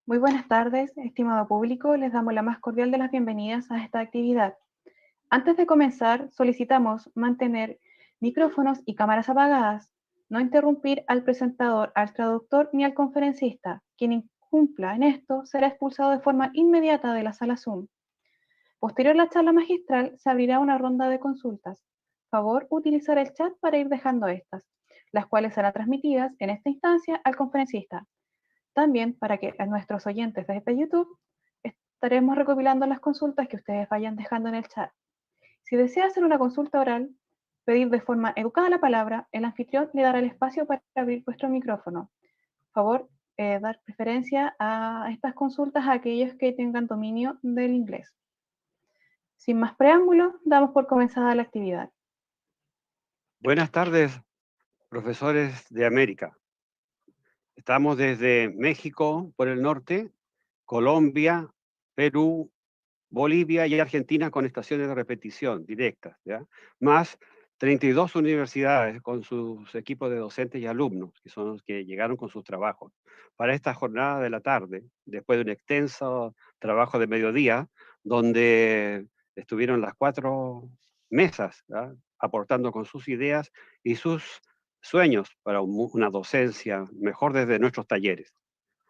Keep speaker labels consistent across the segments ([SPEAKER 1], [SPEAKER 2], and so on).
[SPEAKER 1] Muy buenas tardes, estimado público. Les damos la más cordial de las bienvenidas a esta actividad. Antes de comenzar, solicitamos mantener micrófonos y cámaras apagadas, no interrumpir al presentador, al traductor ni al conferencista. Quien incumpla en esto será expulsado de forma inmediata de la sala Zoom. Posterior a la charla magistral, se abrirá una ronda de consultas. Favor utilizar el chat para ir dejando estas, las cuales serán transmitidas en esta instancia al conferencista. También para que a nuestros oyentes desde YouTube estaremos recopilando las consultas que ustedes vayan dejando en el chat. Si desea hacer una consulta oral, pedir de forma educada la palabra, el anfitrión le dará el espacio para abrir vuestro micrófono. Por favor, dar preferencia a estas consultas a aquellos que tengan dominio del inglés. Sin más preámbulos, damos por comenzada la actividad.
[SPEAKER 2] Buenas tardes, profesores de América. Estamos desde México por el norte, Colombia, Perú, Bolivia y Argentina con estaciones de repetición directas, ¿ya? Más 32 universidades con sus equipos de docentes y alumnos, que son los que llegaron con sus trabajos. Para esta jornada de la tarde, después de un extenso trabajo de mediodía, donde estuvieron las 4 mesas, ¿ya?, aportando con sus ideas y sus sueños para una docencia mejor desde nuestros talleres.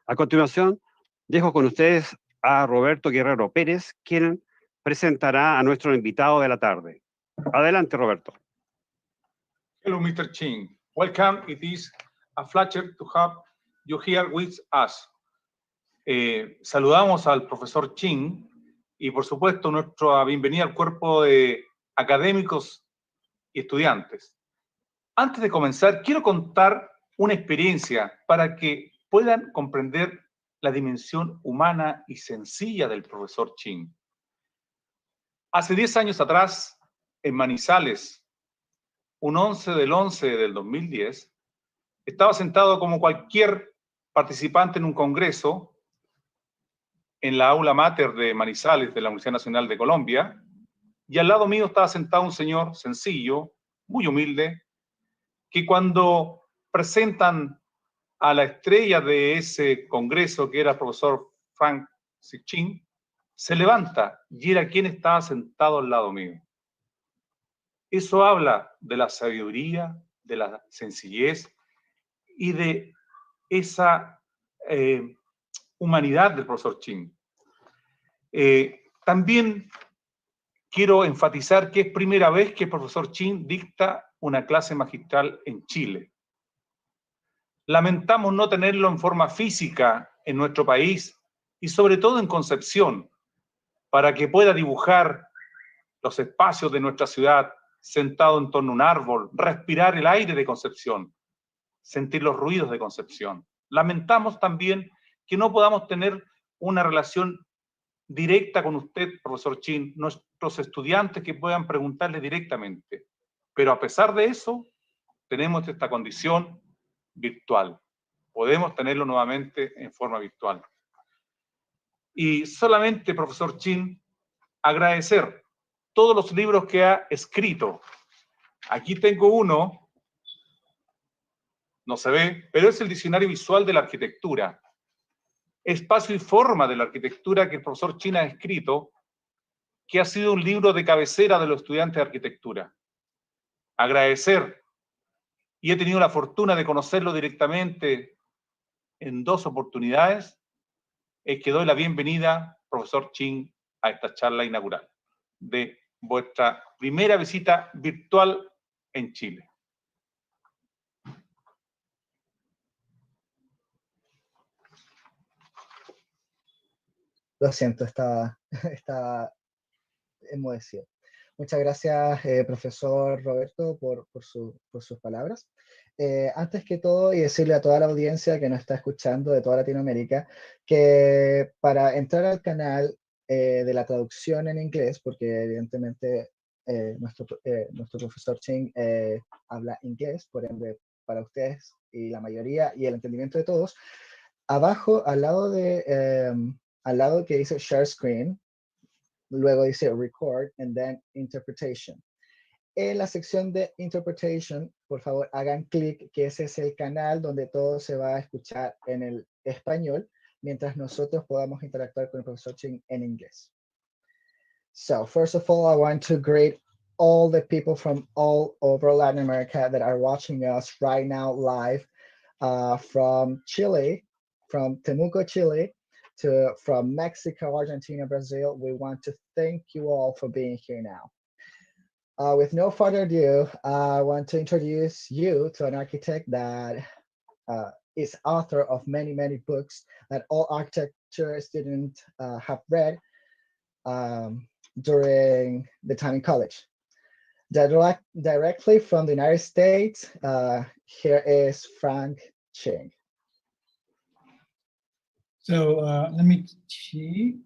[SPEAKER 2] A continuación, dejo con ustedes a Roberto Guerrero Pérez, quien presentará a nuestro invitado de la tarde. Adelante, Roberto.
[SPEAKER 3] Hello, Mr. Ching. Welcome. It is a pleasure to have you here with us. Saludamos al profesor Ching y, por supuesto, nuestra bienvenida al cuerpo de académicos y estudiantes. Antes de comenzar, quiero contar una experiencia para que puedan comprender la dimensión humana y sencilla del profesor Ching. Hace 10 años atrás, en Manizales, un 11 del 2010, estaba sentado como cualquier participante en un congreso en la aula mater de Manizales de la Universidad Nacional de Colombia, y al lado mío estaba sentado un señor sencillo, muy humilde, que cuando presentan a la estrella de ese congreso, que era el profesor Ching, se levanta y era quien estaba sentado al lado mío. Eso habla de la sabiduría, de la sencillez y de esa humanidad del profesor Ching. También quiero enfatizar que es primera vez que el profesor Ching dicta una clase magistral en Chile. Lamentamos no tenerlo en forma física en nuestro país y sobre todo en Concepción, para que pueda dibujar los espacios de nuestra ciudad sentado en torno a un árbol, respirar el aire de Concepción, sentir los ruidos de Concepción. Lamentamos también que no podamos tener una relación directa con usted, profesor Ching, nuestros estudiantes que puedan preguntarle directamente. Pero a pesar de eso, tenemos esta condición virtual. Podemos tenerlo nuevamente en forma virtual. Y solamente, profesor Ching, agradecer todos los libros que ha escrito. Aquí tengo uno, no se ve, pero es el Diccionario Visual de la Arquitectura. Espacio y forma de la arquitectura que el profesor Ching ha escrito, que ha sido un libro de cabecera de los estudiantes de arquitectura. Agradecer, y he tenido la fortuna de conocerlo directamente en 2 oportunidades, es que doy la bienvenida, profesor Ching, a esta charla inaugural de vuestra primera visita virtual en Chile.
[SPEAKER 4] Lo siento, estaba enmudecido. Muchas gracias, profesor Roberto, por sus palabras. Antes que todo, y decirle a toda la audiencia que nos está escuchando de toda Latinoamérica, que para entrar al canal de la traducción en inglés, porque evidentemente nuestro profesor Ching habla inglés, por ende, para ustedes y la mayoría, y el entendimiento de todos, abajo, al lado que dice Share Screen, luego dice Record and then Interpretation. En la sección de Interpretation, por favor, hagan clic, que ese es el canal donde todo se va a escuchar en el español, mientras nosotros podamos interactuar con el profesor Ching en inglés. So first of all, I want to greet all the people from all over Latin America that are watching us right now live, from Chile, from Temuco, Chile, from Mexico, Argentina, Brazil. We want to thank you all for being here now. With no further ado, I want to introduce you to an architect that is author of many, many books that all architecture students have read during the time in college. Directly from the United States, here is Frank Ching.
[SPEAKER 5] So let me see.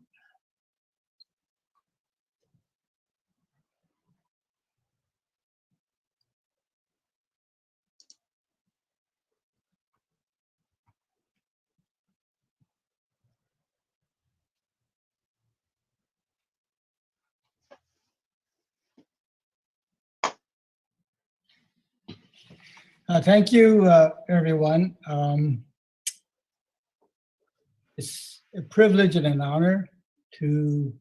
[SPEAKER 5] Thank you, everyone. It's a privilege and an honor to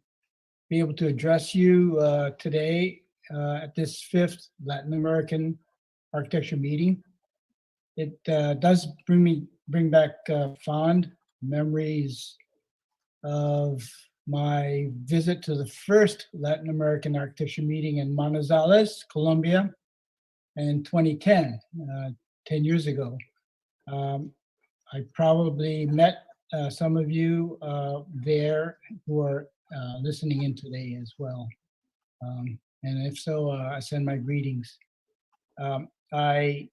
[SPEAKER 5] be able to address you today at this 5th Latin American architecture meeting. It does bring back fond memories of my visit to the first Latin American architecture meeting in Manizales, Colombia, in 2010, 10 years ago. I probably met some of you there who are listening in today as well. And if so, I send my greetings. I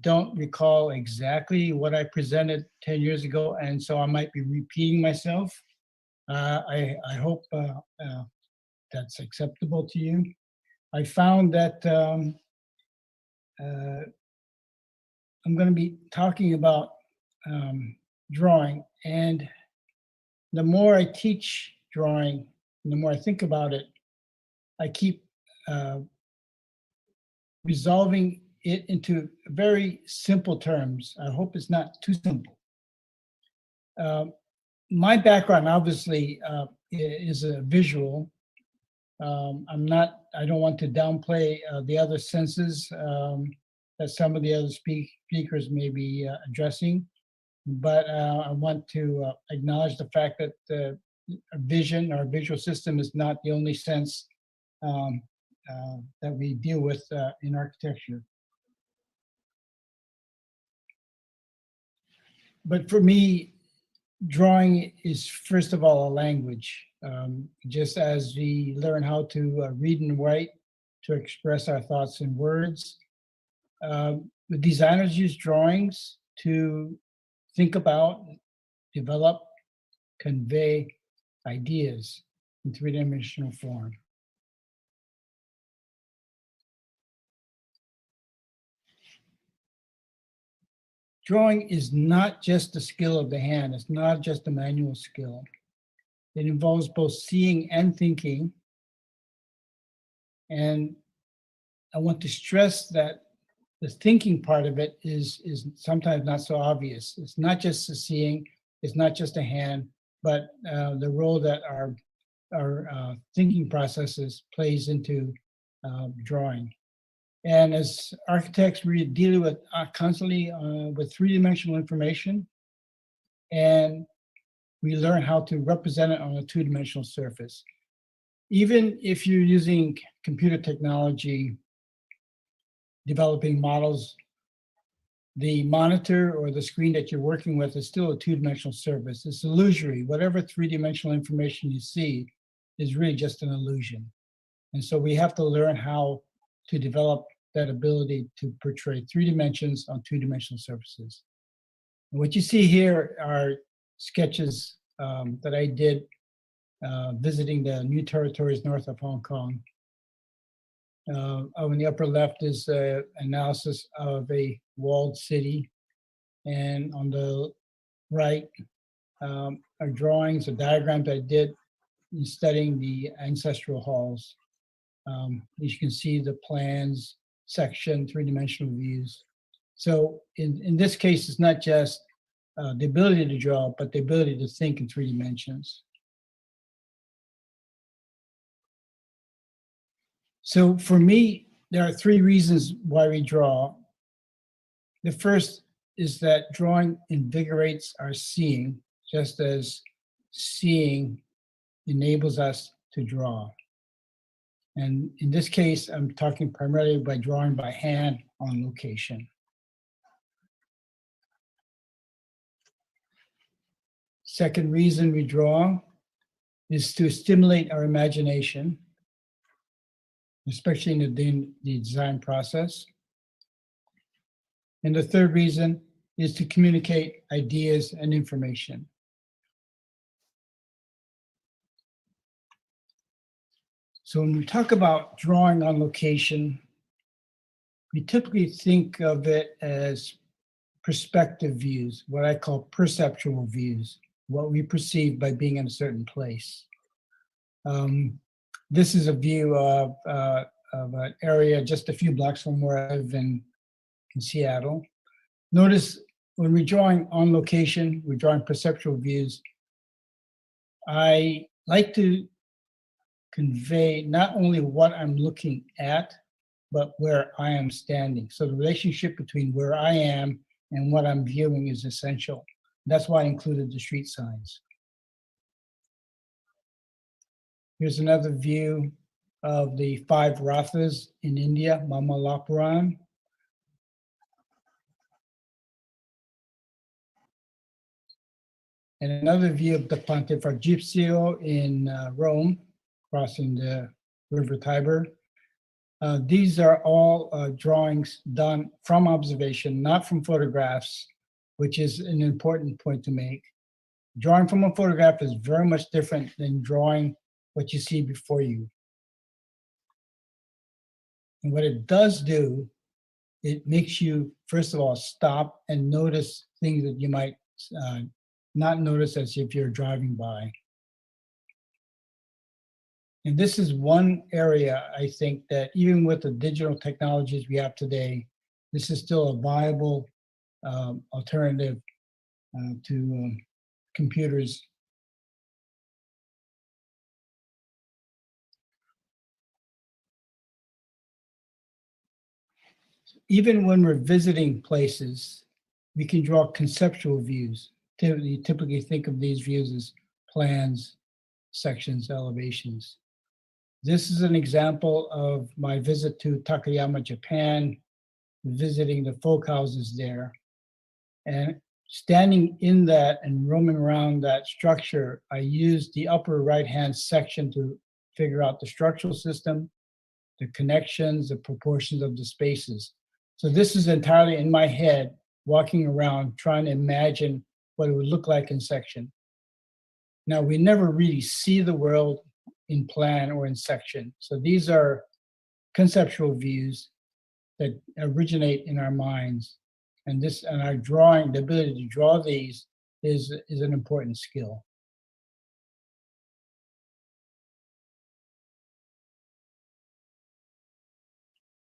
[SPEAKER 5] don't recall exactly what I presented 10 years ago, and so I might be repeating myself. I hope that's acceptable to you. I found that I'm going to be talking about drawing, and the more I teach drawing, and the more I think about it, I keep resolving it into very simple terms. I hope it's not too simple. My background, obviously, is a visual. I don't want to downplay the other senses that some of the other speakers may be addressing, but I want to acknowledge the fact that a vision or a visual system is not the only sense that we deal with in architecture. But for me, drawing is first of all a language. Just as we learn how to read and write to express our thoughts in words, the designers use drawings to think about, develop, convey ideas in three-dimensional form. Drawing is not just the skill of the hand. It's not just a manual skill. It involves both seeing and thinking. And I want to stress that the thinking part of it is sometimes not so obvious. It's not just the seeing, it's not just a hand, but the role that our thinking processes plays into drawing. And as architects, we deal with constantly with three-dimensional information, and we learn how to represent it on a two-dimensional surface. Even if you're using computer technology, developing models, the monitor or the screen that you're working with is still a two-dimensional surface. It's illusory. Whatever three-dimensional information you see is really just an illusion. And so we have to learn how to develop that ability to portray 3 dimensions on 2-dimensional surfaces. And what you see here are sketches that I did visiting the new territories north of Hong Kong. On the upper left is an analysis of a walled city, and on the right are drawings or diagrams I did in studying the ancestral halls. As you can see, the plans section, 3-dimensional views. So in this case, it's not just the ability to draw, but the ability to think in 3 dimensions. So for me, there are 3 reasons why we draw. The first is that drawing invigorates our seeing, just as seeing enables us to draw. And in this case, I'm talking primarily by drawing by hand on location. Second reason we draw is to stimulate our imagination, especially in the design process. And the third reason is to communicate ideas and information. So when we talk about drawing on location, we typically think of it as perspective views, what I call perceptual views, what we perceive by being in a certain place. This is a view of an area just a few blocks from where I live in Seattle. Notice when we're drawing on location, we're drawing perceptual views. I like to convey not only what I'm looking at, but where I am standing. So the relationship between where I am and what I'm viewing is essential. That's why I included the street signs. Here's another view of the 5 rathas in India, Mamallapuram. And another view of the Ponte Fargipsio in Rome, crossing the River Tiber. These are all drawings done from observation, not from photographs, which is an important point to make. Drawing from a photograph is very much different than drawing what you see before you. And what it does do, it makes you, first of all, stop and notice things that you might not notice as if you're driving by. And this is one area, I think, that even with the digital technologies we have today, this is still a viable alternative to computers. Even when we're visiting places, we can draw conceptual views. You typically think of these views as plans, sections, elevations. This is an example of my visit to Takayama, Japan, visiting the folk houses there. And standing in that and roaming around that structure, I used the upper right-hand section to figure out the structural system, the connections, the proportions of the spaces. So this is entirely in my head, walking around trying to imagine what it would look like in section. Now, we never really see the world in plan or in section. So these are conceptual views that originate in our minds. And our drawing, the ability to draw these is an important skill.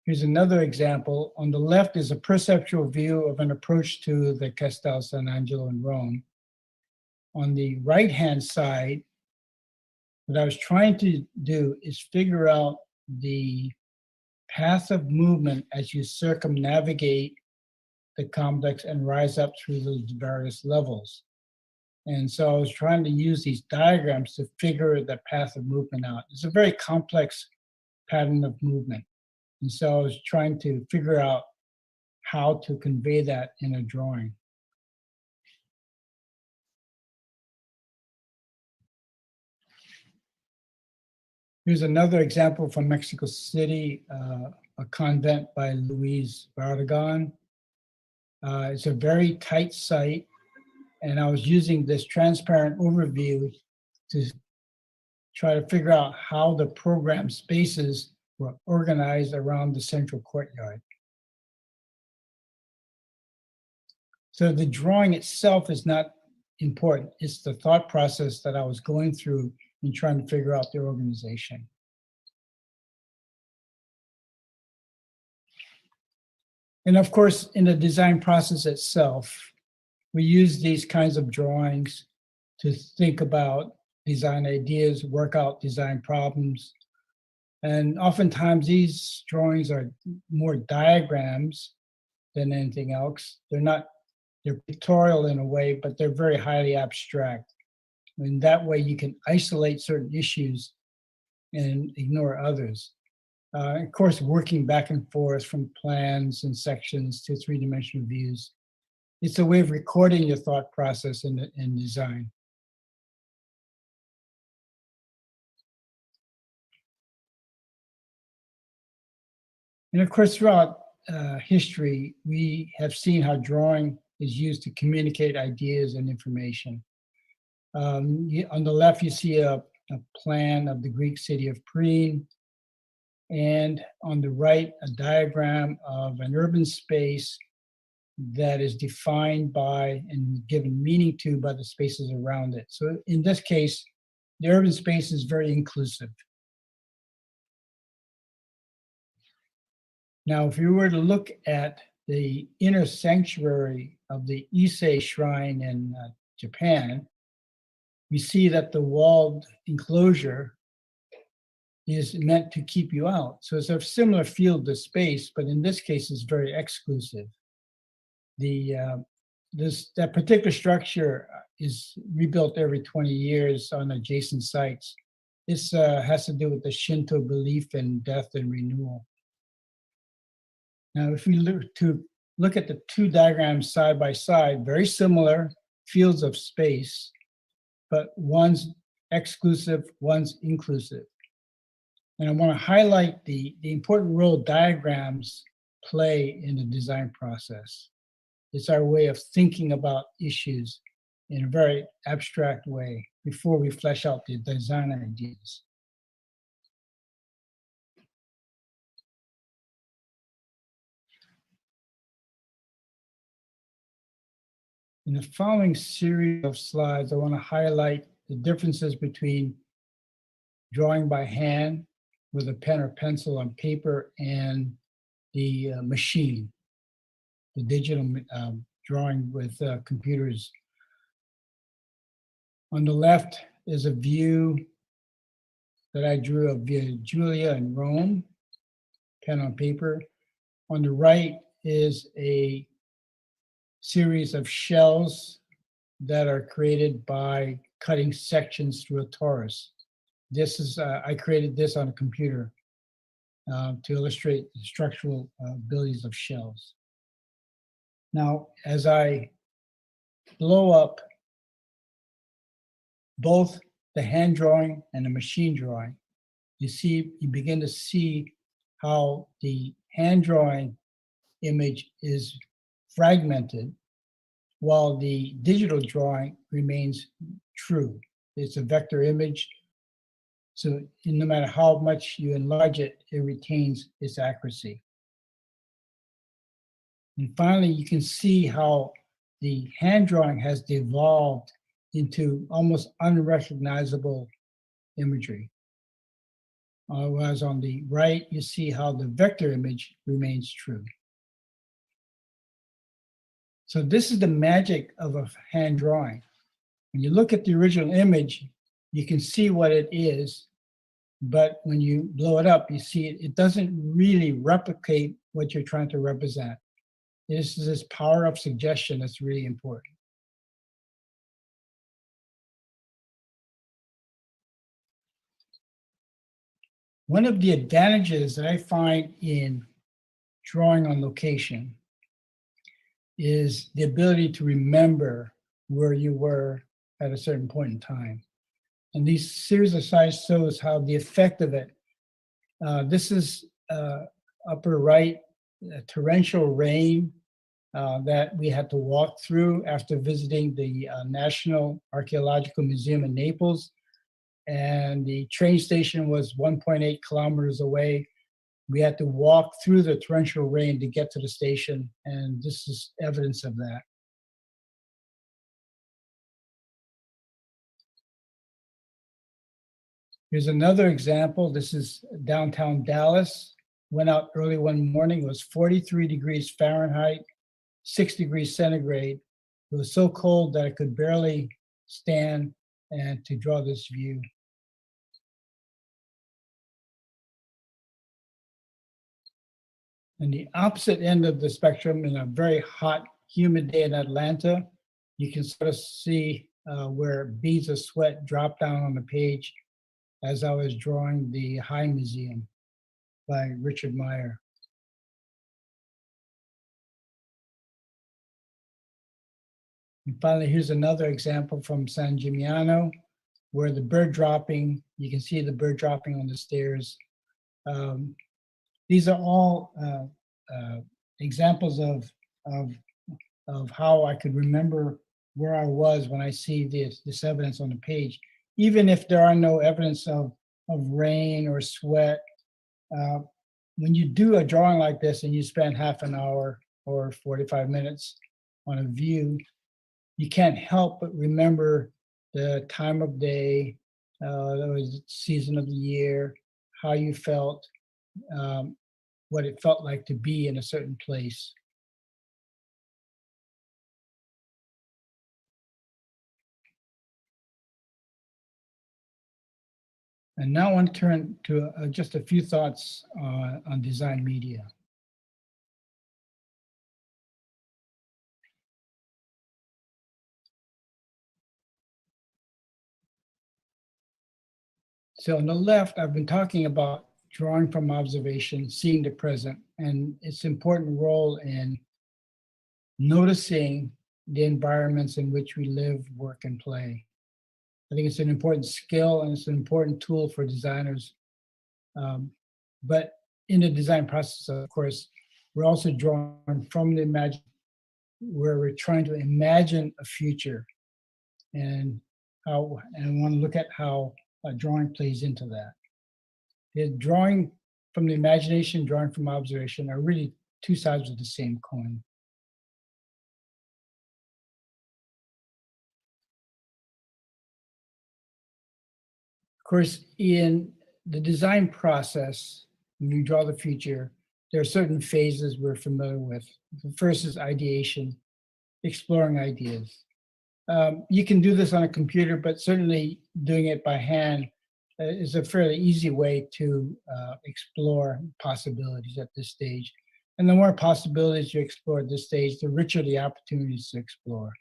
[SPEAKER 5] Here's another example. On the left is a perceptual view of an approach to the Castel San Angelo in Rome. On the right-hand side, what I was trying to do is figure out the path of movement as you circumnavigate the complex and rise up through those various levels. And so I was trying to use these diagrams to figure the path of movement out. It's a very complex pattern of movement. And so I was trying to figure out how to convey that in a drawing. Here's another example from Mexico City, a convent by Luis Barragan. It's a very tight site, and I was using this transparent overview to try to figure out how the program spaces were organized around the central courtyard. So the drawing itself is not important. It's the thought process that I was going through in trying to figure out the organization. And of course, in the design process itself, we use these kinds of drawings to think about design ideas, work out design problems. And oftentimes these drawings are more diagrams than anything else. They're pictorial in a way, but they're very highly abstract. And that way you can isolate certain issues and ignore others. Of course, working back and forth from plans and sections to three-dimensional views. It's a way of recording your thought process in design. And of course, throughout history, we have seen how drawing is used to communicate ideas and information. On the left, you see a plan of the Greek city of Priene, and on the right, a diagram of an urban space that is defined by and given meaning to by the spaces around it. So in this case, the urban space is very inclusive. Now, if you were to look at the inner sanctuary of the Ise shrine in Japan, we see that the walled enclosure is meant to keep you out. So it's a similar field to space, but in this case, it's very exclusive. That particular structure is rebuilt every 20 years on adjacent sites. This has to do with the Shinto belief in death and renewal. Now, if we look at the two diagrams side by side, very similar fields of space, but one's exclusive, one's inclusive. And I want to highlight the important role diagrams play in the design process. It's our way of thinking about issues in a very abstract way before we flesh out the design ideas. In the following series of slides, I want to highlight the differences between drawing by hand with a pen or pencil on paper and the machine, the digital drawing with computers. On the left is a view that I drew of Via Julia in Rome, pen on paper. On the right is a series of shells that are created by cutting sections through a torus. This is, I created this on a computer to illustrate the structural abilities of shells. Now, as I blow up both the hand drawing and the machine drawing, you begin to see how the hand drawing image is fragmented while the digital drawing remains true. It's a vector image, so no matter how much you enlarge it, it retains its accuracy. And finally, you can see how the hand drawing has devolved into almost unrecognizable imagery. Whereas on the right, you see how the vector image remains true. So this is the magic of a hand drawing. When you look at the original image, you can see what it is, but when you blow it up, you see it doesn't really replicate what you're trying to represent. This is this power of suggestion that's really important. One of the advantages that I find in drawing on location is the ability to remember where you were at a certain point in time. And these series of slides shows how the effect of it. This is upper right, torrential rain that we had to walk through after visiting the National Archaeological Museum in Naples. And the train station was 1.8 kilometers away. We had to walk through the torrential rain to get to the station, and this is evidence of that. Here's another example. This is downtown Dallas. Went out early one morning. It was 43 degrees Fahrenheit, 6 degrees centigrade. It was so cold that I could barely stand and to draw this view. And the opposite end of the spectrum, in a very hot, humid day in Atlanta, you can sort of see where beads of sweat drop down on the page as I was drawing the High Museum by Richard Meyer. And finally, here's another example from San Gimignano, where the bird dropping, you can see the bird dropping on the stairs. These are all examples of how I could remember where I was when I see this evidence on the page. Even if there are no evidence of rain or sweat, when you do a drawing like this and you spend half an hour or 45 minutes on a view, you can't help but remember the time of day, the season of the year, how you felt, what it felt like to be in a certain place. And now I want to turn to just a few thoughts on design media. So on the left, I've been talking about drawing from observation, seeing the present, and its important role in noticing the environments in which we live, work, and play. I think it's an important skill and it's an important tool for designers. But in the design process, of course, we're also drawing from the imagine, where we're trying to imagine a future, and I want to look at how a drawing plays into that. The drawing from the imagination, drawing from observation are really two sides of the same coin. Of course, in the design process, when you draw the future, there are certain phases we're familiar with. The first is ideation, exploring ideas. You can do this on a computer, but certainly doing it by hand is a fairly easy way to explore possibilities at this stage. And the more possibilities you explore at this stage, the richer the opportunities to explore.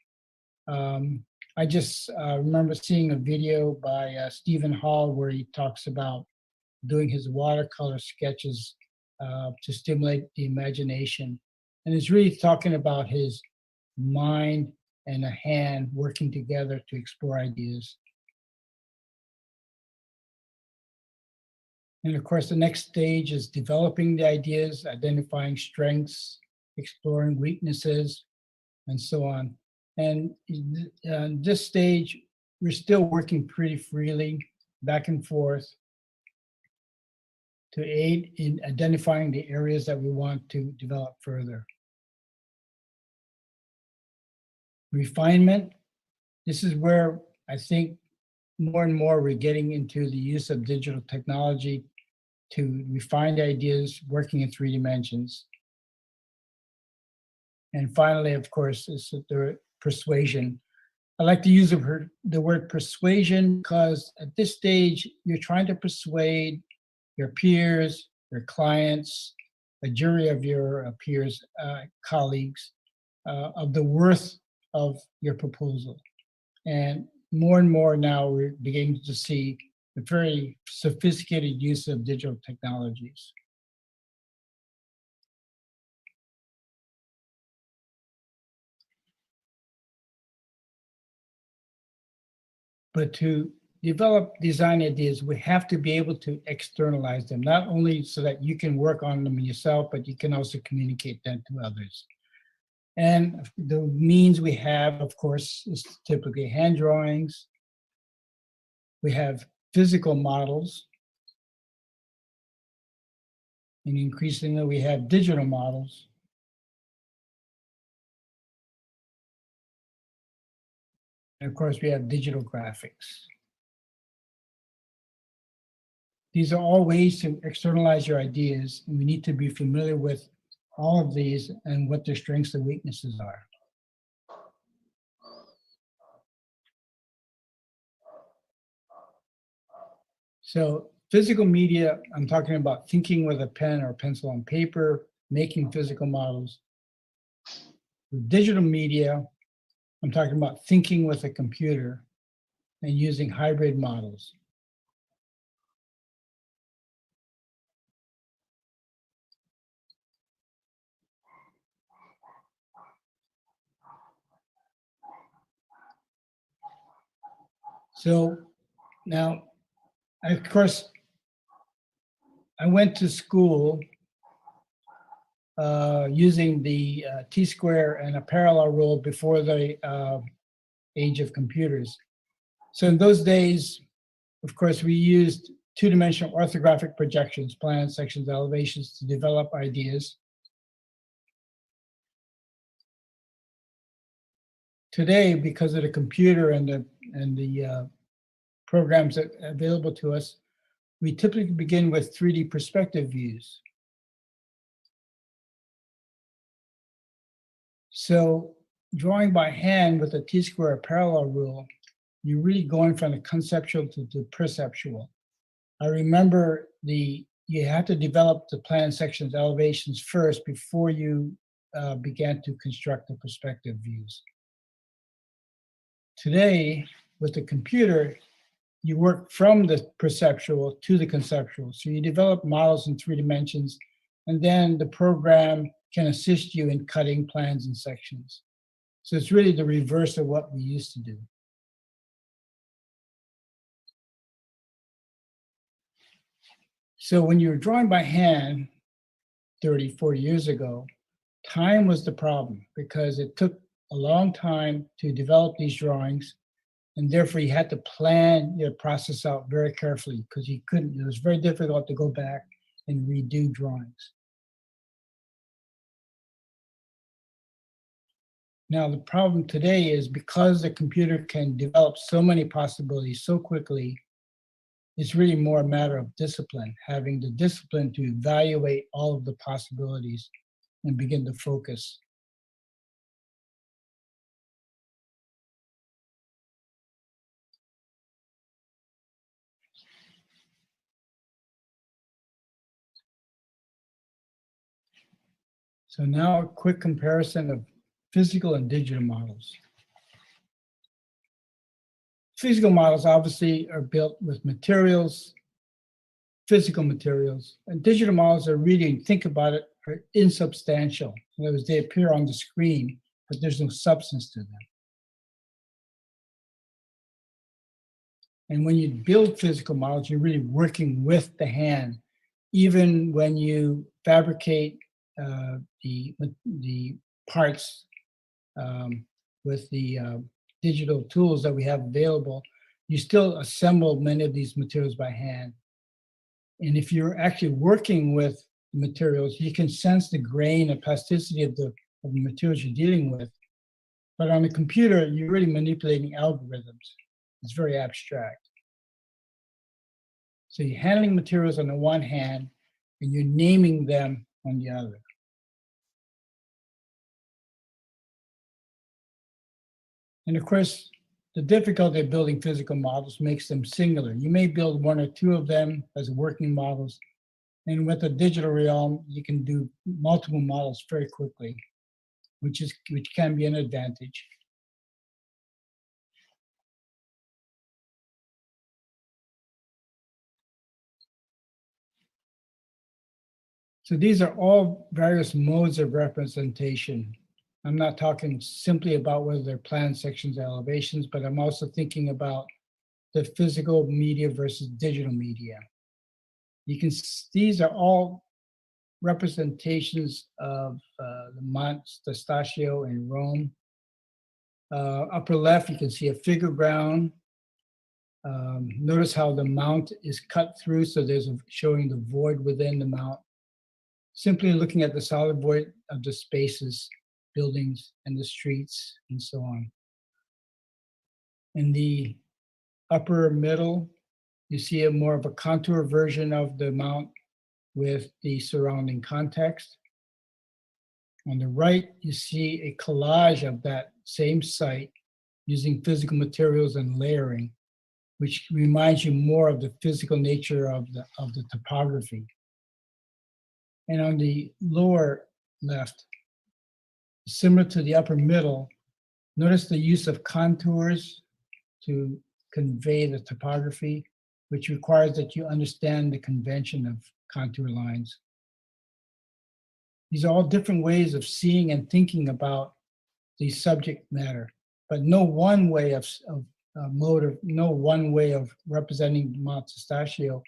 [SPEAKER 5] I just remember seeing a video by Stephen Hall where he talks about doing his watercolor sketches to stimulate the imagination. And it's really talking about his mind and a hand working together to explore ideas. And of course, the next stage is developing the ideas, identifying strengths, exploring weaknesses, and so on. And this stage, we're still working pretty freely, back and forth, to aid in identifying the areas that we want to develop further. Refinement, this is where I think more and more we're getting into the use of digital technology to refine ideas working in 3 dimensions. And finally, of course, is the persuasion. I like to use the word persuasion because at this stage, you're trying to persuade your peers, your clients, a jury of your peers, colleagues, of the worth of your proposal. And more now, we're beginning to see the very sophisticated use of digital technologies. But to develop design ideas, we have to be able to externalize them, not only so that you can work on them yourself, but you can also communicate them to others. And the means we have, of course, is typically hand drawings. We have physical models. And increasingly, we have digital models. And of course, we have digital graphics. These are all ways to externalize your ideas, and we need to be familiar with all of these and what their strengths and weaknesses are. So physical media, I'm talking about thinking with a pen or pencil on paper, making physical models. With digital media, I'm talking about thinking with a computer and using hybrid models. So now, of course, I went to school using the T-square and a parallel rule before the age of computers. So in those days, of course, we used two-dimensional orthographic projections, plans, sections, elevations to develop ideas. Today, because of the computer and the programs that are available to us, we typically begin with 3D perspective views. So drawing by hand with a T-square parallel rule, you're really going from the conceptual to the perceptual. I remember you had to develop the plan sections, elevations first before you began to construct the perspective views. Today, with the computer, you work from the perceptual to the conceptual. So you develop models in 3 dimensions, and then the program can assist you in cutting plans and sections. So it's really the reverse of what we used to do. So when you were drawing by hand 30, 40 years ago, time was the problem because it took a long time to develop these drawings, and therefore you had to plan your process out very carefully because it was very difficult to go back and redo drawings. Now the problem today is because the computer can develop so many possibilities so quickly, it's really more a matter of discipline, having the discipline to evaluate all of the possibilities and begin to focus. So now a quick comparison of physical and digital models. Physical models obviously are built with materials, physical materials, and digital models are really, think about it, are insubstantial. In other words, they appear on the screen, but there's no substance to them. And when you build physical models, you're really working with the hand. Even when you fabricate the parts with the digital tools that we have available, you still assemble many of these materials by hand. And if you're actually working with materials, you can sense the grain and plasticity of the materials you're dealing with. But on the computer, you're really manipulating algorithms. It's very abstract. So you're handling materials on the one hand, and you're naming them on the other. And of course, the difficulty of building physical models makes them singular. You may build 1 or 2 of them as working models. And with the digital realm, you can do multiple models very quickly, which can be an advantage. So these are all various modes of representation. I'm not talking simply about whether they're plan sections, elevations, but I'm also thinking about the physical media versus digital media. These are all representations of the Mount Testaccio in Rome. Upper left, you can see a figure ground. Notice how the mount is cut through, so showing the void within the mount. Simply looking at the solid void of the spaces, buildings, and the streets, and so on. In the upper middle, you see a more of a contour version of the mount with the surrounding context. On the right, you see a collage of that same site using physical materials and layering. which reminds you more of the physical nature of the topography. And on the lower left, similar to the upper middle, notice the use of contours to convey the topography, which requires that you understand the convention of contour lines. These are all different ways of seeing and thinking about the subject matter, but no one way of no one way of representing Mount Pistachio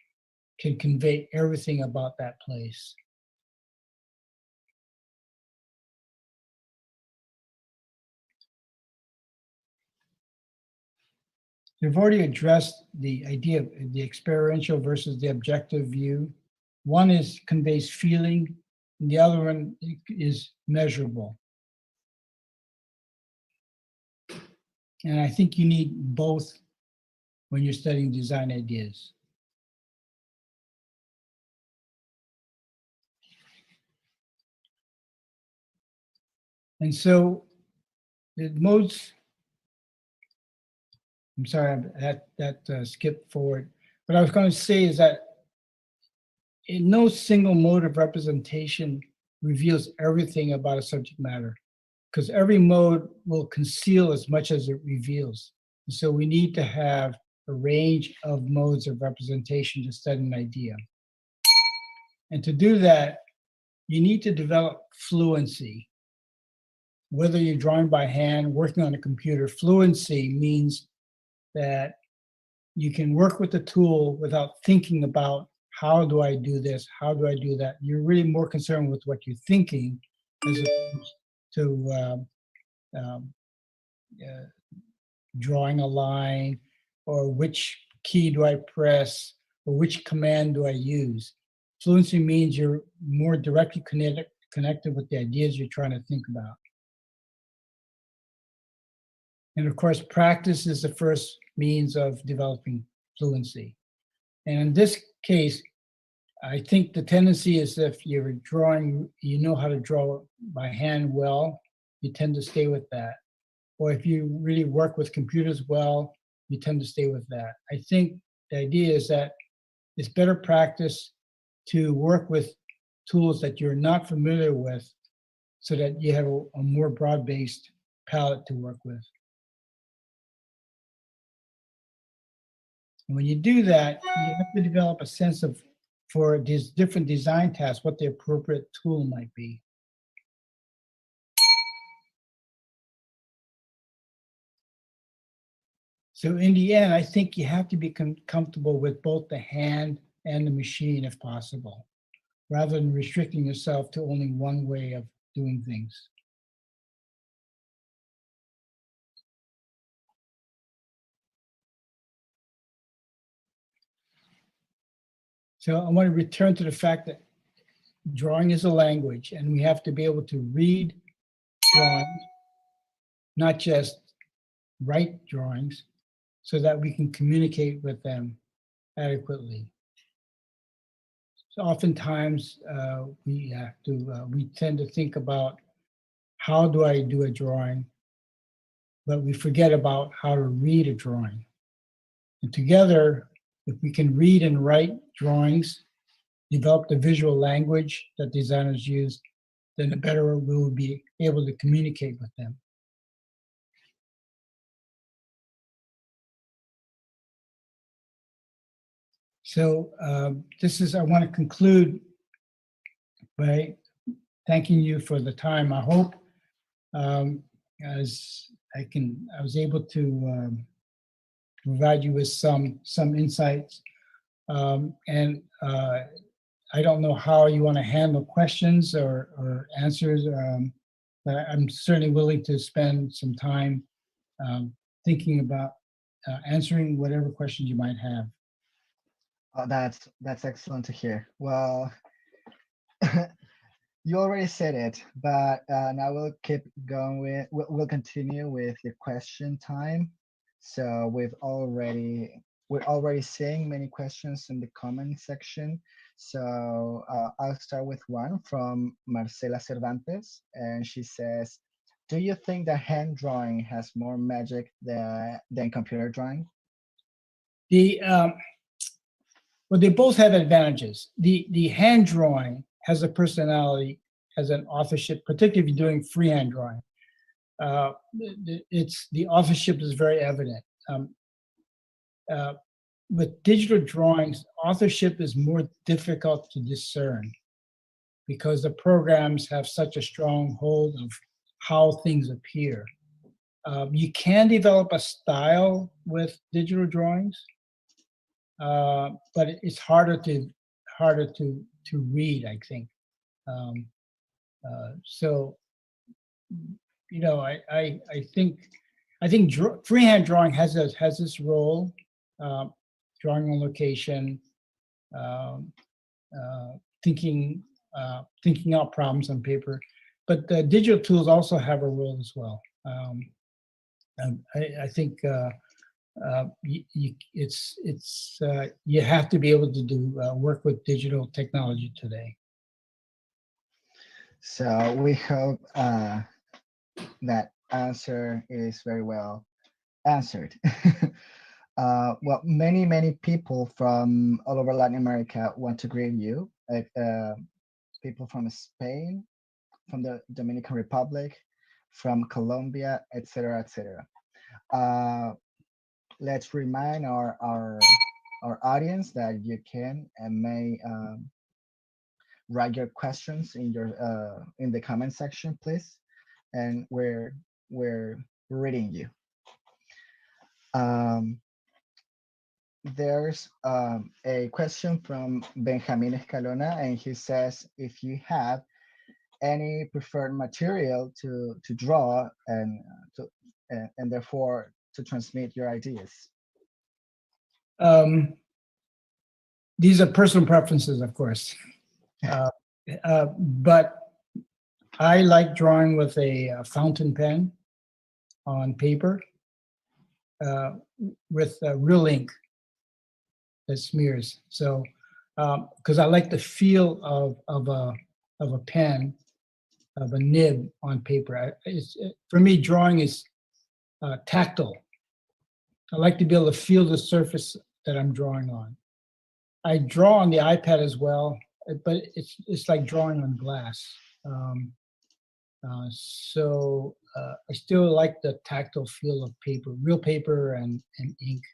[SPEAKER 5] can convey everything about that place. We've already addressed the idea of the experiential versus the objective view. One is conveys feeling, and the other one is measurable. And I think you need both when you're studying design ideas. And so the modes, I'm sorry, that skipped forward. What I was going to say is that no single mode of representation reveals everything about a subject matter, because every mode will conceal as much as it reveals. So we need to have a range of modes of representation to study an idea. And to do that, you need to develop fluency. Whether you're drawing by hand, working on a computer, fluency means that you can work with the tool without thinking about how do I do this, how do I do that. You're really more concerned with what you're thinking as opposed to drawing a line, or which key do I press, or which command do I use. Fluency means you're more directly connected with the ideas you're trying to think about. And of course, practice is the first means of developing fluency. And in this case, I think the tendency is if you're drawing, you know how to draw by hand well, you tend to stay with that. Or if you really work with computers well, you tend to stay with that. I think the idea is that it's better practice to work with tools that you're not familiar with so that you have a more broad-based palette to work with. And when you do that, you have to develop a sense of, for these different design tasks, what the appropriate tool might be. So in the end, I think you have to be comfortable with both the hand and the machine if possible, rather than restricting yourself to only one way of doing things. So I want to return to the fact that drawing is a language, and we have to be able to read drawings, not just write drawings, so that we can communicate with them adequately. So oftentimes we tend to think about how do I do a drawing, but we forget about how to read a drawing. And together, if we can read and write drawings, develop the visual language that designers use, then the better we will be able to communicate with them. So I want to conclude by thanking you for the time. I hope as I was able to provide you with some insights. And I don't know how you want to handle questions or answers, but I'm certainly willing to spend some time thinking about answering whatever questions you might have.
[SPEAKER 4] Oh, that's excellent to hear. Well, you already said it, but now we'll keep going with, we'll continue with the question time. So we're already seeing many questions in the comment section. So I'll start with one from Marcela Cervantes, and she says, do you think that hand drawing has more magic than computer drawing?
[SPEAKER 5] Well, they both have advantages. The hand drawing has a personality, has an authorship, particularly if you're doing freehand drawing. The authorship is very evident. With digital drawings, authorship is more difficult to discern because the programs have such a strong hold of how things appear. You can develop a style with digital drawings, but it's harder to read, I think. So, you know, I think freehand drawing has this role, drawing on location, thinking out problems on paper, but the digital tools also have a role as well. I think you have to be able to do work with digital technology today.
[SPEAKER 4] So we hope that answer is very well answered. Well, many people from all over Latin America want to greet you. People from Spain, from the Dominican Republic, from Colombia, etc., etc. Let's remind our audience that you can and may write your questions in the comment section, please, and we're reading you. There's a question from Benjamin Escalona, and he says, if you have any preferred material to draw and therefore to transmit your ideas.
[SPEAKER 5] These are personal preferences, of course, but I like drawing with a fountain pen on paper with real ink that smears. So, because I like the feel of a pen, of a nib on paper. For me, drawing is tactile. I like to be able to feel the surface that I'm drawing on. I draw on the iPad as well, but it's like drawing on glass. So I still like the tactile feel of paper, real paper and ink.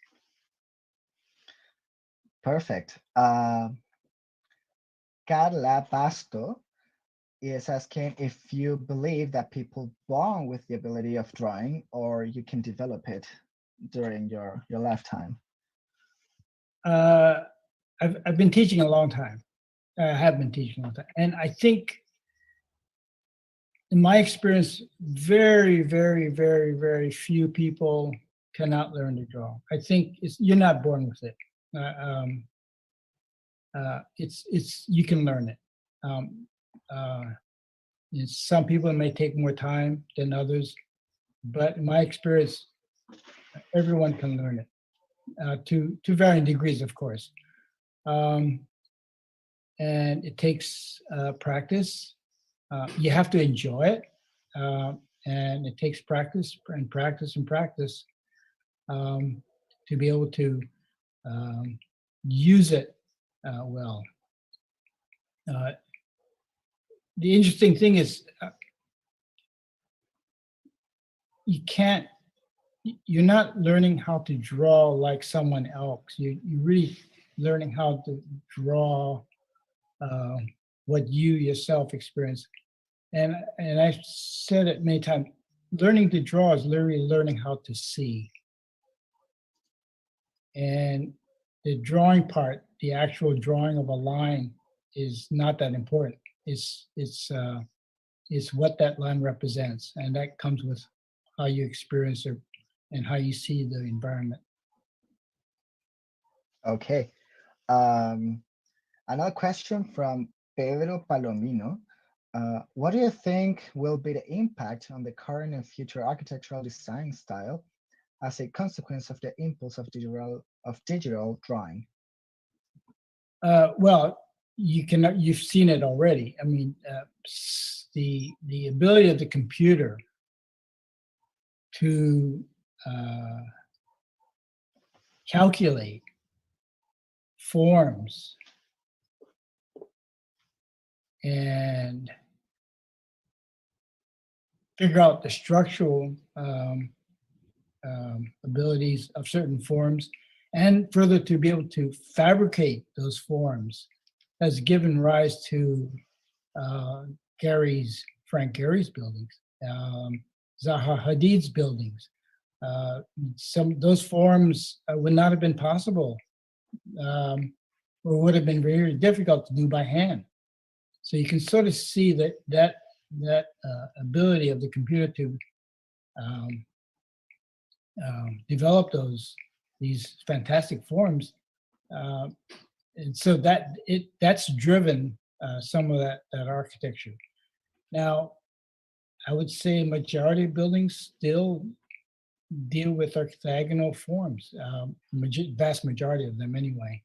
[SPEAKER 4] Perfect. Carla Pasto is asking if you believe that people born with the ability of drawing, or you can develop it during your lifetime.
[SPEAKER 5] I've been teaching a long time. I have been teaching a long time, and I think, in my experience, very, very, very, very few people cannot learn to draw. I think you're not born with it. You can learn it. Some people, it may take more time than others, but in my experience, everyone can learn it to varying degrees, of course. And it takes practice. You have to enjoy it, and it takes practice and practice and practice to be able to use it well. The interesting thing is you're not learning how to draw like someone else. You're really learning how to draw what you yourself experience. And I've said it many times, learning to draw is literally learning how to see. And the drawing part, the actual drawing of a line, is not that important. It's what that line represents, and that comes with how you experience it and how you see the environment.
[SPEAKER 4] Okay. Another question from Pedro Palomino. What do you think will be the impact on the current and future architectural design style as a consequence of the impulse of digital drawing?
[SPEAKER 5] Well, you've seen it already. I mean, the ability of the computer to calculate forms and figure out the structural abilities of certain forms, and further to be able to fabricate those forms has given rise to Frank Gehry's buildings, Zaha Hadid's buildings. Those forms would not have been possible, or would have been very difficult to do by hand. So you can sort of see that ability of the computer to develop these fantastic forms, and so that's driven some of that architecture. Now, I would say majority of buildings still deal with orthogonal forms, vast majority of them anyway.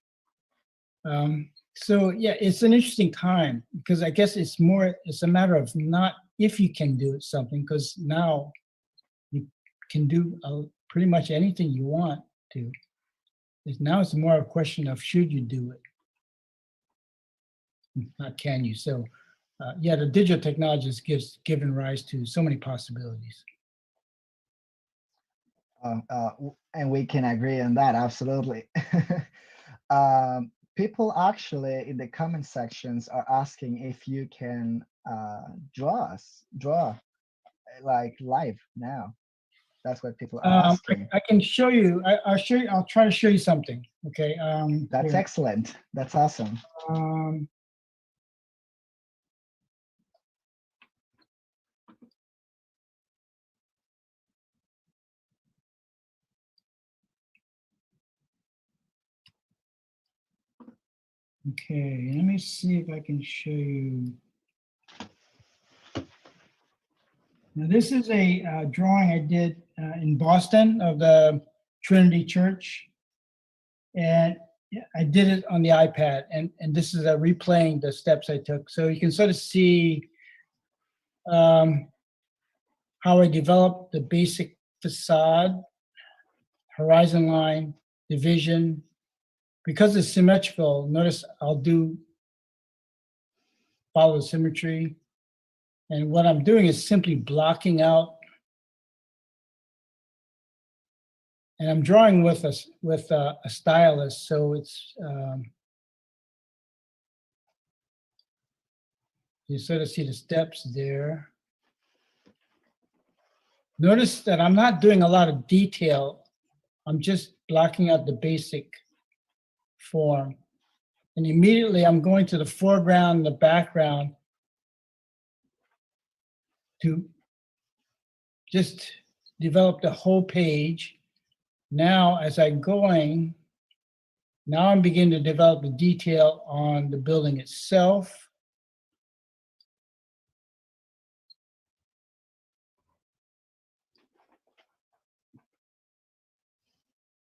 [SPEAKER 5] So yeah, it's an interesting time because I guess it's a matter of not if you can do something, because now you can do pretty much anything you want to. Now it's more a question of should you do it, not can you. So yeah, the digital technology has given rise to so many possibilities.
[SPEAKER 4] And we can agree on that, absolutely. People actually in the comment sections are asking if you can draw like live now. That's what people are asking.
[SPEAKER 5] I can show you. I'll show you. I'll try to show you something. Okay.
[SPEAKER 4] That's
[SPEAKER 5] here.
[SPEAKER 4] excellent. That's awesome.
[SPEAKER 5] Okay, let me see if I can show you. Now, this is a drawing I did in Boston of the Trinity Church. And I did it on the iPad. And this is replaying the steps I took. So you can sort of see how I developed the basic facade, horizon line, division. Because it's symmetrical, notice I'll follow symmetry. And what I'm doing is simply blocking out, and I'm drawing with a stylus, so it's you sort of see the steps there. Notice that I'm not doing a lot of detail. I'm just blocking out the basic form, and immediately I'm going to the foreground and the background to just develop the whole page. Now, as I'm going, now I'm beginning to develop the detail on the building itself.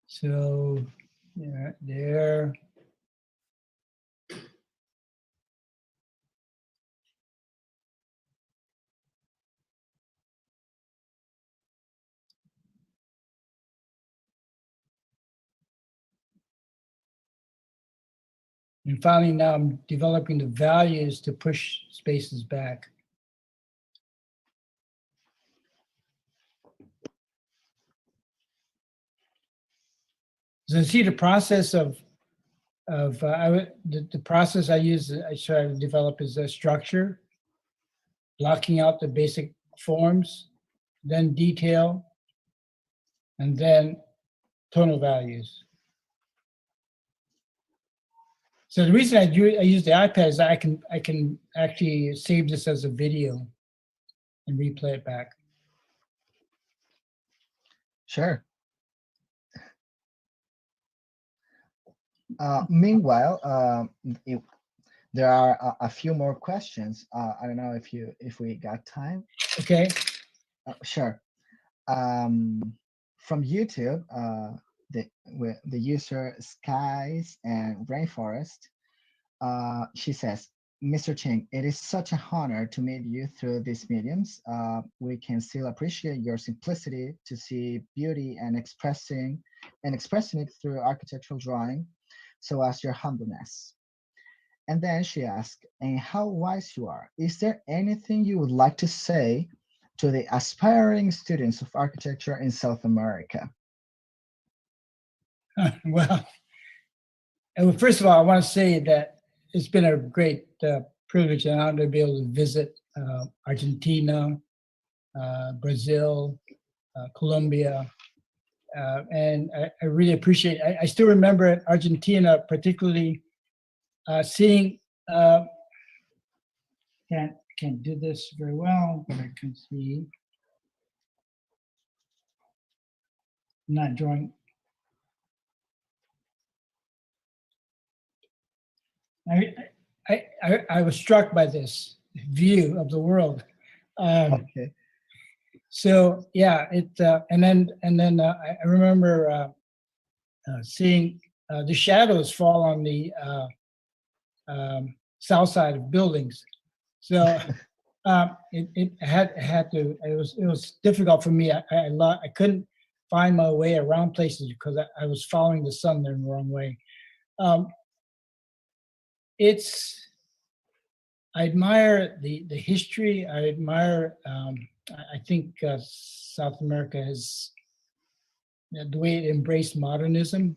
[SPEAKER 5] So, yeah, there. And finally, now I'm developing the values to push spaces back. So see the process the process I try to develop is a structure, blocking out the basic forms, then detail, and then tonal values. So the reason I use the iPad is I can actually save this as a video and replay it back.
[SPEAKER 4] Sure. Meanwhile, there are a few more questions. I don't know if we got time.
[SPEAKER 5] Okay.
[SPEAKER 4] Sure. From YouTube, the user Skies and Rainforest, she says, Mr. Ching, it is such an honor to meet you through these mediums. We can still appreciate your simplicity to see beauty and expressing it through architectural drawing. so as your humbleness. And then she asked, and how wise you are. Is there anything you would like to say to the aspiring students of architecture in South America?
[SPEAKER 5] Well, first of all, I want to say that it's been a great privilege and honor to be able to visit Argentina, Brazil, Colombia, and I really appreciate it. I still remember in Argentina, particularly seeing, can't do this very well, but I can see, I'm not drawing. I was struck by this view of the world.
[SPEAKER 4] Okay.
[SPEAKER 5] So yeah, and then I remember seeing the shadows fall on the south side of buildings. So it was difficult for me. I couldn't find my way around places because I was following the sun the wrong way. I admire the history. I admire. I think South America has the way it embraced modernism.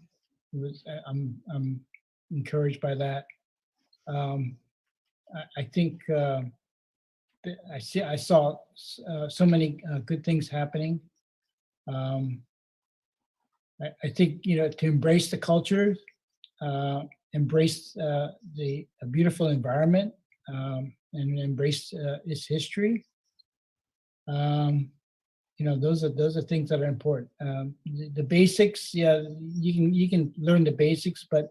[SPEAKER 5] I'm encouraged by that. I think I saw so many good things happening. I think to embrace the culture, embrace the beautiful environment, and embrace its history. Those are things that are important. The basics, yeah, you can learn the basics, but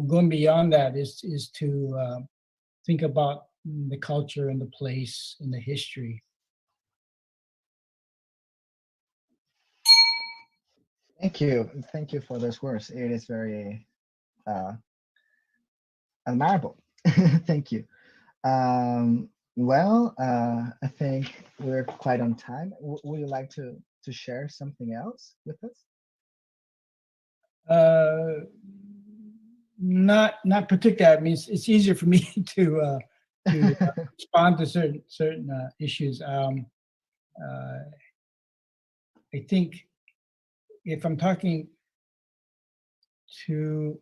[SPEAKER 5] going beyond that is to think about the culture and the place and the history.
[SPEAKER 4] Thank you for those words. It is very admirable. Thank you. Well, I think we're quite on time. Would you like to share something else with us?
[SPEAKER 5] Not particularly. I mean, it's easier for me to respond to certain issues. I think if I'm talking to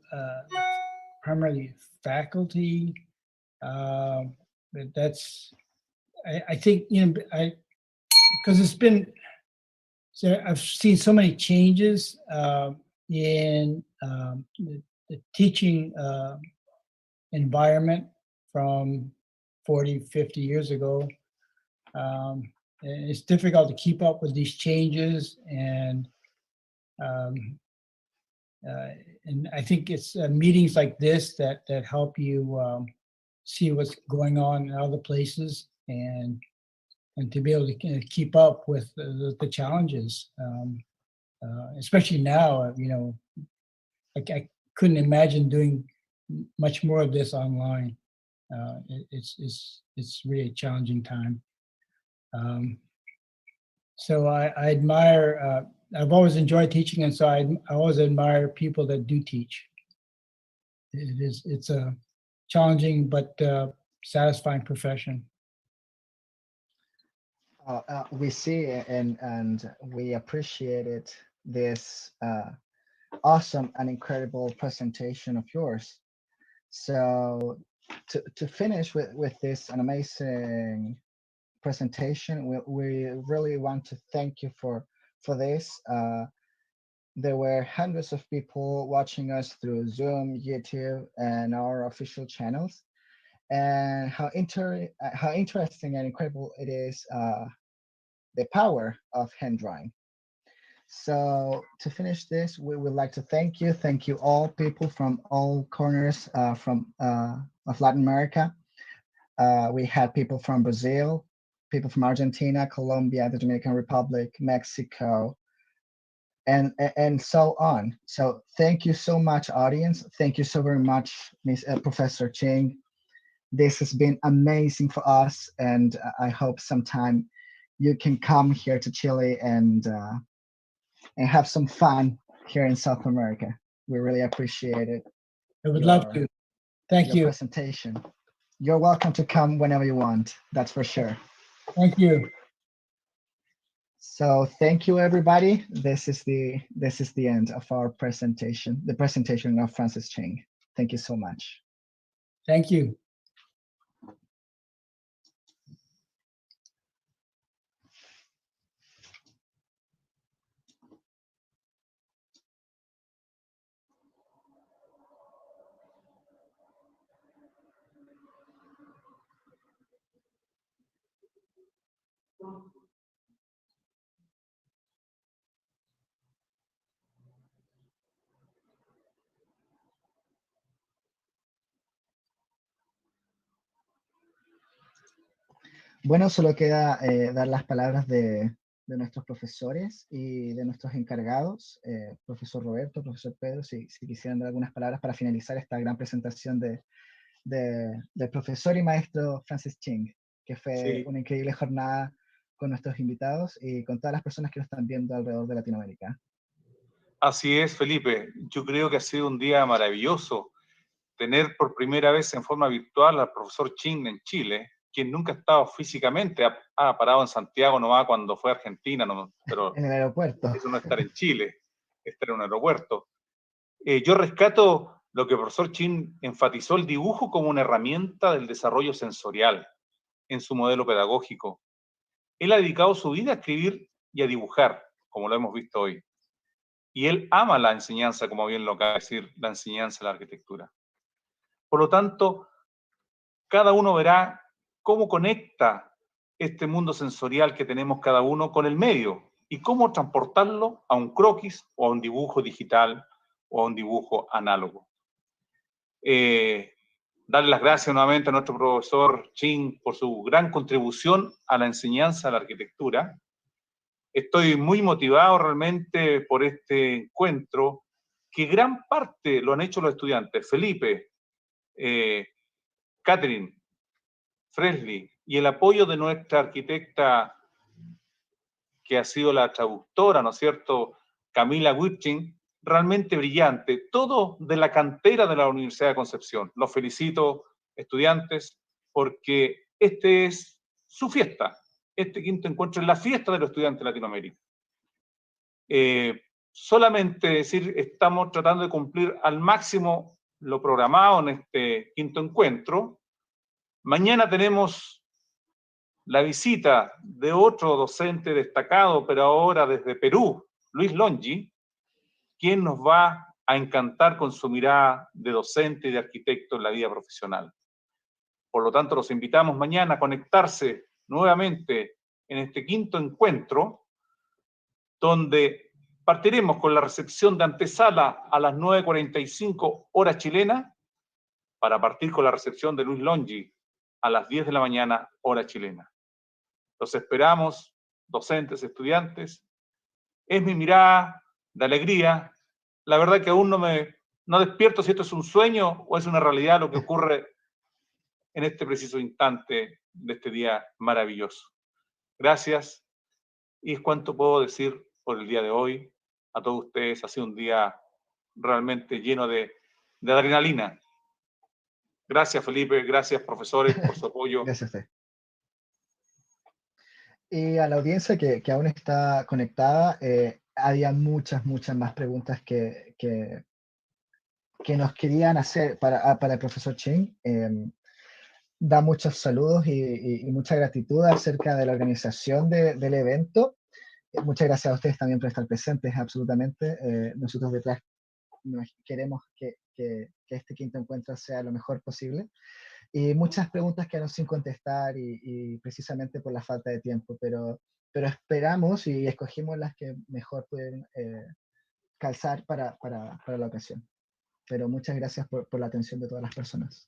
[SPEAKER 5] primarily faculty, that's I think because it's been, so I've seen so many changes in the teaching environment from 40, 50 years ago. And it's difficult to keep up with these changes, and I think it's meetings like this that help you see what's going on in other places, and to be able to keep up with the challenges, especially now. I couldn't imagine doing much more of this online. It's really a challenging time. So I admire. I've always enjoyed teaching, and so I always admire people that do teach. It's a challenging but satisfying profession.
[SPEAKER 4] We see and we appreciated this awesome and incredible presentation of yours. So to finish with this an amazing presentation, we really want to thank you for this. There were hundreds of people watching us through Zoom, YouTube, and our official channels. And how interesting and incredible it is, the power of hand drawing. So to finish this, we would like to thank you all people from all corners of Latin America. We had people from Brazil, people from Argentina, Colombia, the Dominican Republic, Mexico, and so on. So thank you so much, audience. Thank you so very much, Professor Ching. This has been amazing for us, and I hope sometime you can come here to Chile and have some fun here in South America. We really appreciate it.
[SPEAKER 5] I would love
[SPEAKER 4] your,
[SPEAKER 5] to. Thank
[SPEAKER 4] your
[SPEAKER 5] you.
[SPEAKER 4] presentation. You're welcome to come whenever you want. That's for sure.
[SPEAKER 5] Thank you.
[SPEAKER 4] So thank you, everybody. This is the end of our presentation, the presentation of Francis Ching. Thank you so much.
[SPEAKER 5] Thank you.
[SPEAKER 4] Bueno, solo queda dar las palabras de nuestros profesores y de nuestros encargados, profesor Roberto, profesor Pedro, si quisieran dar algunas palabras para finalizar esta gran presentación del profesor y maestro Francis Ching, que fue
[SPEAKER 3] Sí.
[SPEAKER 4] una increíble jornada con nuestros invitados y con todas las personas que nos están viendo alrededor de Latinoamérica.
[SPEAKER 3] Así es, Felipe. Yo creo que ha sido un día maravilloso tener por primera vez en forma virtual al profesor Ching en Chile, quien nunca ha estado físicamente, ha parado en Santiago nomás cuando fue a Argentina, pero
[SPEAKER 4] En el aeropuerto.
[SPEAKER 3] eso no es estar en Chile, es estar en un aeropuerto. Yo rescato lo que el profesor Ching enfatizó, el dibujo como una herramienta del desarrollo sensorial en su modelo pedagógico. Él ha dedicado su vida a escribir y a dibujar, como lo hemos visto hoy. Y él ama la enseñanza, como bien lo acaba de decir, la enseñanza de la arquitectura. Por lo tanto, cada uno verá cómo conecta este mundo sensorial que tenemos cada uno con el medio y cómo transportarlo a un croquis o a un dibujo digital o a un dibujo análogo. Darle las gracias nuevamente a nuestro profesor Ching por su gran contribución a la enseñanza de la arquitectura. Estoy muy motivado realmente por este encuentro, que gran parte lo han hecho los estudiantes. Felipe, Catherine, Fresley, y el apoyo de nuestra arquitecta, que ha sido la traductora, ¿no es cierto?, Camila Witching, realmente brillante. Todo de la cantera de la Universidad de Concepción. Los felicito, estudiantes, porque este es su fiesta. Este quinto encuentro es la fiesta de los estudiantes de Latinoamérica. Solamente decir, estamos tratando de cumplir al máximo lo programado en este quinto encuentro. Mañana tenemos la visita de otro docente destacado, pero ahora desde Perú, Luis Longi, quien nos va a encantar con su mirada de docente y de arquitecto en la vida profesional. Por lo tanto, los invitamos mañana a conectarse nuevamente en este quinto encuentro, donde partiremos con la recepción de antesala a las 9:45 hora chilena, para partir con la recepción de Luis Longi a las 10 de la mañana hora chilena. Los esperamos, docentes, estudiantes. Es mi mirada de alegría. La verdad que aún no despierto si esto es un sueño o es una realidad lo que ocurre en este preciso instante de este día maravilloso. Gracias. Y es cuanto puedo decir por el día de hoy. A todos ustedes ha sido un día realmente lleno de adrenalina. Gracias, Felipe. Gracias, profesores, por su apoyo.
[SPEAKER 4] Gracias a usted. Y a la audiencia que aún está conectada, había muchas más preguntas que nos querían hacer para el profesor Ching. Da muchos saludos y mucha gratitud acerca de la organización del evento. Muchas gracias a ustedes también por estar presentes, absolutamente. Nosotros detrás queremos que este quinto encuentro sea lo mejor posible. Y muchas preguntas quedaron sin contestar y precisamente por la falta de tiempo, pero esperamos y escogimos las que mejor pueden calzar para la ocasión. Pero muchas gracias por la atención de todas las personas.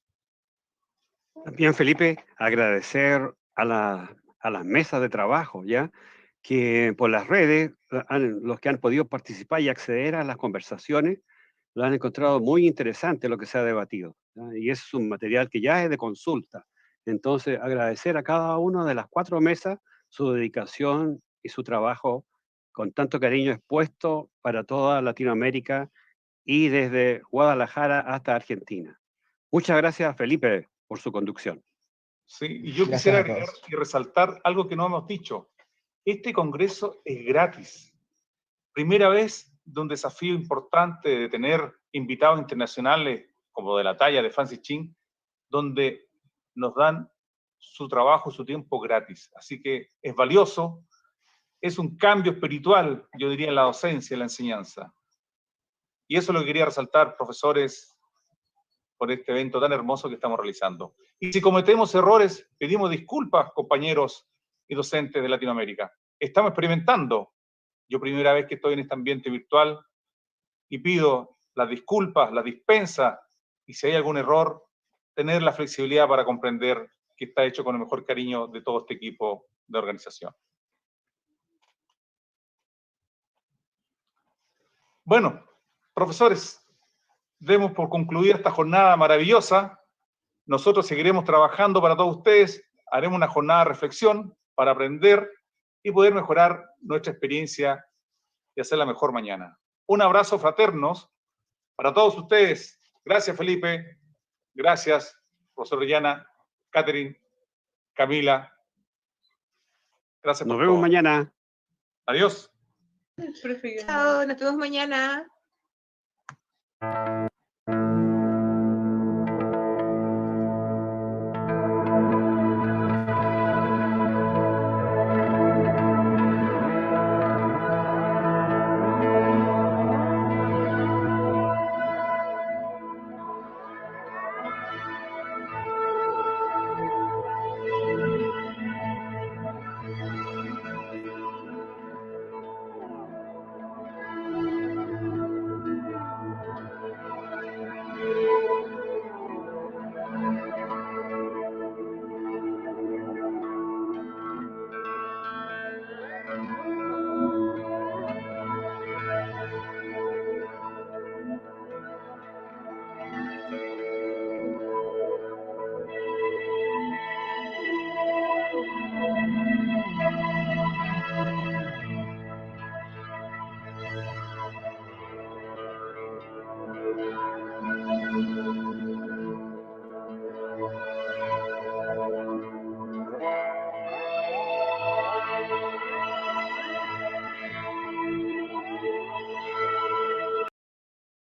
[SPEAKER 2] También, Felipe, agradecer a las mesas de trabajo, ¿ya? Que por las redes, los que han podido participar y acceder a las conversaciones, lo han encontrado muy interesante lo que se ha debatido, ¿ya? Y ese es un material que ya es de consulta. Entonces, agradecer a cada una de las 4 mesas su dedicación y su trabajo con tanto cariño expuesto para toda Latinoamérica y desde Guadalajara hasta Argentina. Muchas gracias, Felipe, por su conducción.
[SPEAKER 3] Sí, y yo
[SPEAKER 4] Gracias
[SPEAKER 3] quisiera
[SPEAKER 4] a
[SPEAKER 3] agregar
[SPEAKER 4] todos.
[SPEAKER 3] y resaltar algo que no hemos dicho. Este congreso es gratis. Primera vez de un desafío importante de tener invitados internacionales como de la talla de Francis Ching, donde nos dan su trabajo, su tiempo gratis. Así que es valioso, es un cambio espiritual, yo diría, en la docencia, en la enseñanza. Y eso es lo que quería resaltar, profesores, por este evento tan hermoso que estamos realizando. Y si cometemos errores, pedimos disculpas, compañeros y docentes de Latinoamérica. Estamos experimentando. Yo primera vez que estoy en este ambiente virtual y pido las disculpas, la dispensa, y si hay algún error, tener la flexibilidad para comprender que está hecho con el mejor cariño de todo este equipo de organización. Bueno, profesores, demos por concluida esta jornada maravillosa. Nosotros seguiremos trabajando para todos ustedes, haremos una jornada de reflexión para aprender y poder mejorar nuestra experiencia y hacerla mejor mañana. Un abrazo fraternos para todos ustedes. Gracias, Felipe. Gracias, profesor Orellana, Catherine, Camila. Gracias
[SPEAKER 2] Nos
[SPEAKER 3] por
[SPEAKER 2] vemos
[SPEAKER 3] todo.
[SPEAKER 2] mañana.
[SPEAKER 3] Adiós.
[SPEAKER 6] Chao, nos vemos mañana.